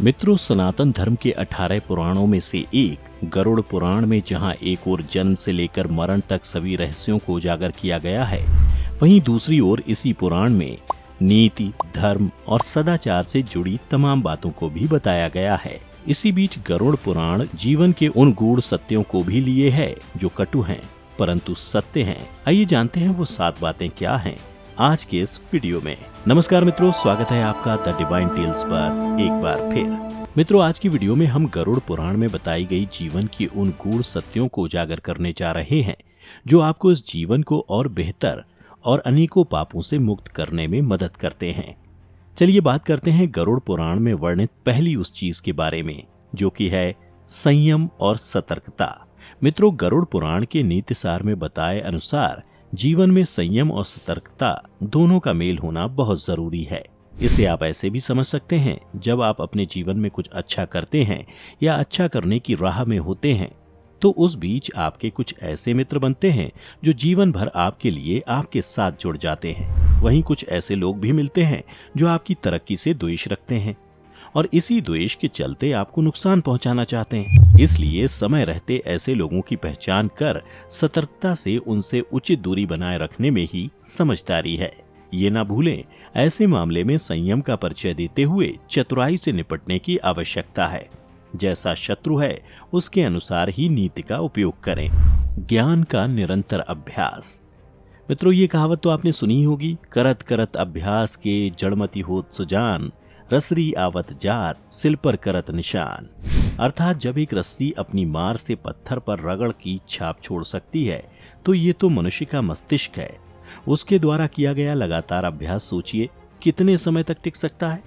मित्रों, सनातन धर्म के 18 पुराणों में से एक गरुड़ पुराण में जहां एक ओर जन्म से लेकर मरण तक सभी रहस्यों को उजागर किया गया है, वहीं दूसरी ओर इसी पुराण में नीति, धर्म और सदाचार से जुड़ी तमाम बातों को भी बताया गया है। इसी बीच गरुड़ पुराण जीवन के उन गूढ़ सत्यों को भी लिए है जो कटु हैं परंतु सत्य हैं। आइए जानते हैं वो 7 बातें क्या हैं आज के इस वीडियो में। नमस्कार मित्रों, स्वागत है आपका द डिवाइन टेल्स पर एक बार फिर। मित्रों, आज की वीडियो में हम गरुड़ पुराण में बताई गई जीवन की उन गूढ़ सत्यों को उजागर करने जा रहे हैं जो आपको इस जीवन को और बेहतर और अनेकों पापों से मुक्त करने में मदद करते हैं। चलिए बात करते हैं गरुड़ पुराण में वर्णित पहली उस चीज के बारे में जो कि है संयम और सतर्कता। मित्रों, गरुड़ पुराण के नीतिसार में बताए अनुसार जीवन में संयम और सतर्कता दोनों का मेल होना बहुत जरूरी है। इसे आप ऐसे भी समझ सकते हैं, जब आप अपने जीवन में कुछ अच्छा करते हैं या अच्छा करने की राह में होते हैं तो उस बीच आपके कुछ ऐसे मित्र बनते हैं जो जीवन भर आपके लिए आपके साथ जुड़ जाते हैं। वहीं कुछ ऐसे लोग भी मिलते हैं जो आपकी तरक्की से द्वेष रखते हैं और इसी द्वेष के चलते आपको नुकसान पहुंचाना चाहते हैं। इसलिए समय रहते ऐसे लोगों की पहचान कर सतर्कता से उनसे उचित दूरी बनाए रखने में ही समझदारी है। ये ना भूलें, ऐसे मामले में संयम का परिचय देते हुए चतुराई से निपटने की आवश्यकता है। जैसा शत्रु है उसके अनुसार ही नीति का उपयोग करें। ज्ञान का निरंतर अभ्यास। मित्रों, ये कहावत तो आपने सुनी होगी, करत करत अभ्यास के जड़मती होत सुजान, रसरी आवत जात सिल पर करत निशान। अर्थात जब एक रस्सी अपनी मार से पत्थर पर रगड़ की छाप छोड़ सकती है तो ये तो मनुष्य का मस्तिष्क है। उसके द्वारा किया गया लगातार अभ्यास सोचिए कितने समय तक टिक सकता है।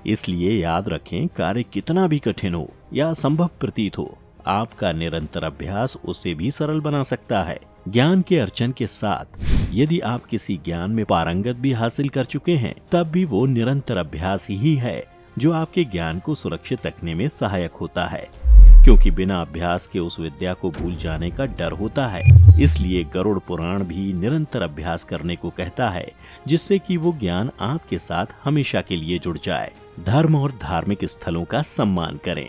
इसलिए याद रखें, कार्य कितना भी कठिन हो या असंभव प्रतीत हो, आपका निरंतर अभ्यास उसे भी सरल बना सकता है। ज्ञान के अर्चन के साथ यदि आप किसी ज्ञान में पारंगत भी हासिल कर चुके हैं तब भी वो निरंतर अभ्यास ही है जो आपके ज्ञान को सुरक्षित रखने में सहायक होता है, क्योंकि बिना अभ्यास के उस विद्या को भूल जाने का डर होता है। इसलिए गरुड़ पुराण भी निरंतर अभ्यास करने को कहता है जिससे कि वो ज्ञान आपके साथ हमेशा के लिए जुड़ जाए। धर्म और धार्मिक स्थलों का सम्मान करें।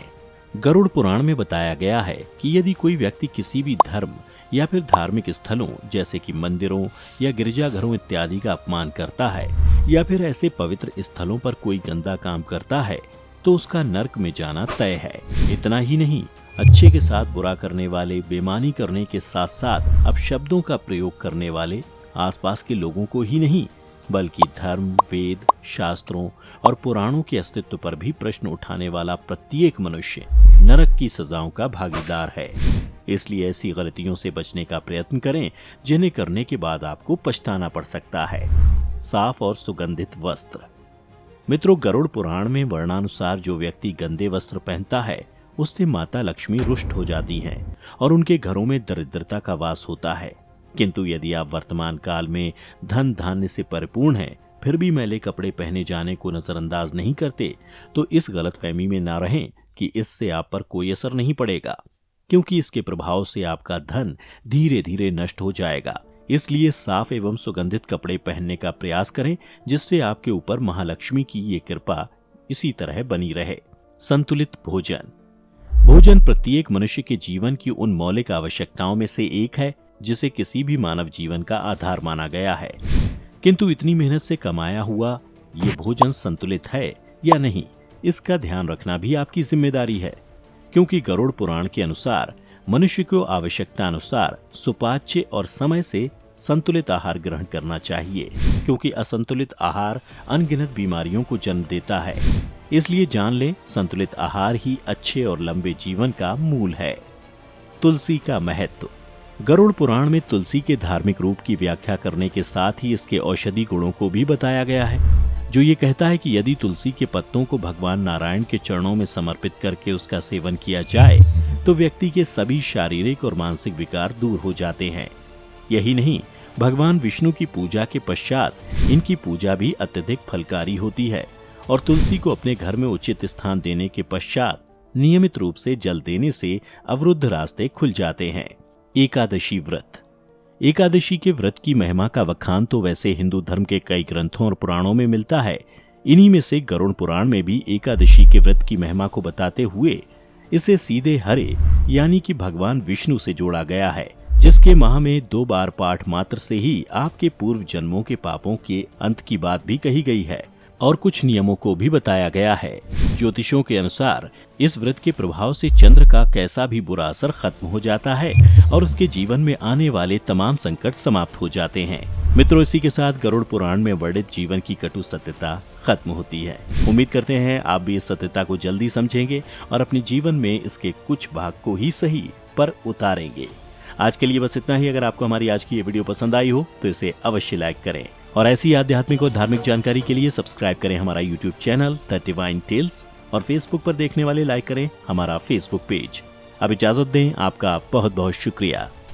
गरुड़ पुराण में बताया गया है कि यदि कोई व्यक्ति किसी भी धर्म या फिर धार्मिक स्थलों जैसे कि मंदिरों या गिरजाघरों इत्यादि का अपमान करता है या फिर ऐसे पवित्र स्थलों पर कोई गंदा काम करता है तो उसका नरक में जाना तय है। इतना ही नहीं, अच्छे के साथ बुरा करने वाले, बेईमानी करने के साथ साथ अपशब्दों का प्रयोग करने वाले आसपास के लोगों को ही नहीं बल्कि धर्म, वेद, शास्त्रों और पुराणों के अस्तित्व पर भी प्रश्न उठाने वाला प्रत्येक मनुष्य नरक की सजाओं का भागीदार है। इसलिए ऐसी गलतियों से बचने का प्रयत्न करें जिन्हें करने के बाद आपको पछताना पड़ सकता है। साफ और सुगंधित वस्त्र। मित्रों, गरुड़ पुराण में वर्णानुसार जो व्यक्ति गंदे वस्त्र पहनता है उससे माता लक्ष्मी रुष्ट हो जाती हैं और उनके घरों में दरिद्रता का वास होता है। किंतु यदि आप वर्तमान काल में धन धान्य से परिपूर्ण हैं फिर भी मैले कपड़े पहने जाने को नजरअंदाज नहीं करते तो इस गलतफहमी में ना रहें कि इससे आप पर कोई असर नहीं पड़ेगा, क्योंकि इसके प्रभाव से आपका धन धीरे धीरे नष्ट हो जाएगा। इसलिए साफ एवं सुगंधित कपड़े पहनने का प्रयास करें जिससे आपके ऊपर महालक्ष्मी की ये कृपा इसी तरह बनी रहे। संतुलित भोजन। भोजन प्रत्येक मनुष्य के जीवन की उन मौलिक आवश्यकताओं में से एक है जिसे किसी भी मानव जीवन का आधार माना गया है। किंतु इतनी मेहनत से कमाया हुआ ये भोजन संतुलित है या नहीं, इसका ध्यान रखना भी आपकी जिम्मेदारी है, क्योंकि गरुड़ पुराण के अनुसार मनुष्य को आवश्यकता अनुसार सुपाच्य और समय से संतुलित आहार ग्रहण करना चाहिए, क्योंकि असंतुलित आहार अनगिनत बीमारियों को जन्म देता है। इसलिए जान लें, संतुलित आहार ही अच्छे और लंबे जीवन का मूल है। तुलसी का महत्व। गरुड़ पुराण में तुलसी के धार्मिक रूप की व्याख्या करने के साथ ही इसके औषधि गुणों को भी बताया गया है, जो ये कहता है कि यदि तुलसी के पत्तों को भगवान नारायण के चरणों में समर्पित करके उसका सेवन किया जाए तो व्यक्ति के सभी शारीरिक और मानसिक विकार दूर हो जाते हैं। यही नहीं, भगवान विष्णु की पूजा के पश्चात इनकी पूजा भी अत्यधिक फलकारी होती है और तुलसी को अपने घर में उचित स्थान देने के पश्चात नियमित रूप से जल देने से अवरुद्ध रास्ते खुल जाते हैं। एकादशी व्रत। एकादशी के व्रत की महिमा का बखान तो वैसे हिंदू धर्म के कई ग्रंथों और पुराणों में मिलता है। इन्हीं में से गरुड़ पुराण में भी एकादशी के व्रत की महिमा को बताते हुए इसे सीधे हरे यानी कि भगवान विष्णु से जोड़ा गया है, जिसके माह में 2 बार पाठ मात्र से ही आपके पूर्व जन्मों के पापों के अंत की बात भी कही गई है और कुछ नियमों को भी बताया गया है। ज्योतिषों के अनुसार इस व्रत के प्रभाव से चंद्र का कैसा भी बुरा असर खत्म हो जाता है और उसके जीवन में आने वाले तमाम संकट समाप्त हो जाते हैं। मित्रों, इसी के साथ गरुड़ पुराण में वर्णित जीवन की कटु सत्यता खत्म होती है। उम्मीद करते हैं आप भी इस सत्यता को जल्दी समझेंगे और अपने जीवन में इसके कुछ भाग को ही सही पर उतारेंगे। आज के लिए बस इतना ही। अगर आपको हमारी आज की ये वीडियो पसंद आई हो तो इसे अवश्य लाइक करें और ऐसी आध्यात्मिक और धार्मिक जानकारी के लिए सब्सक्राइब करें हमारा YouTube channel The Divine Tales और फेसबुक पर देखने वाले लाइक करें हमारा फेसबुक पेज। अब इजाजत दें, आपका बहुत बहुत शुक्रिया।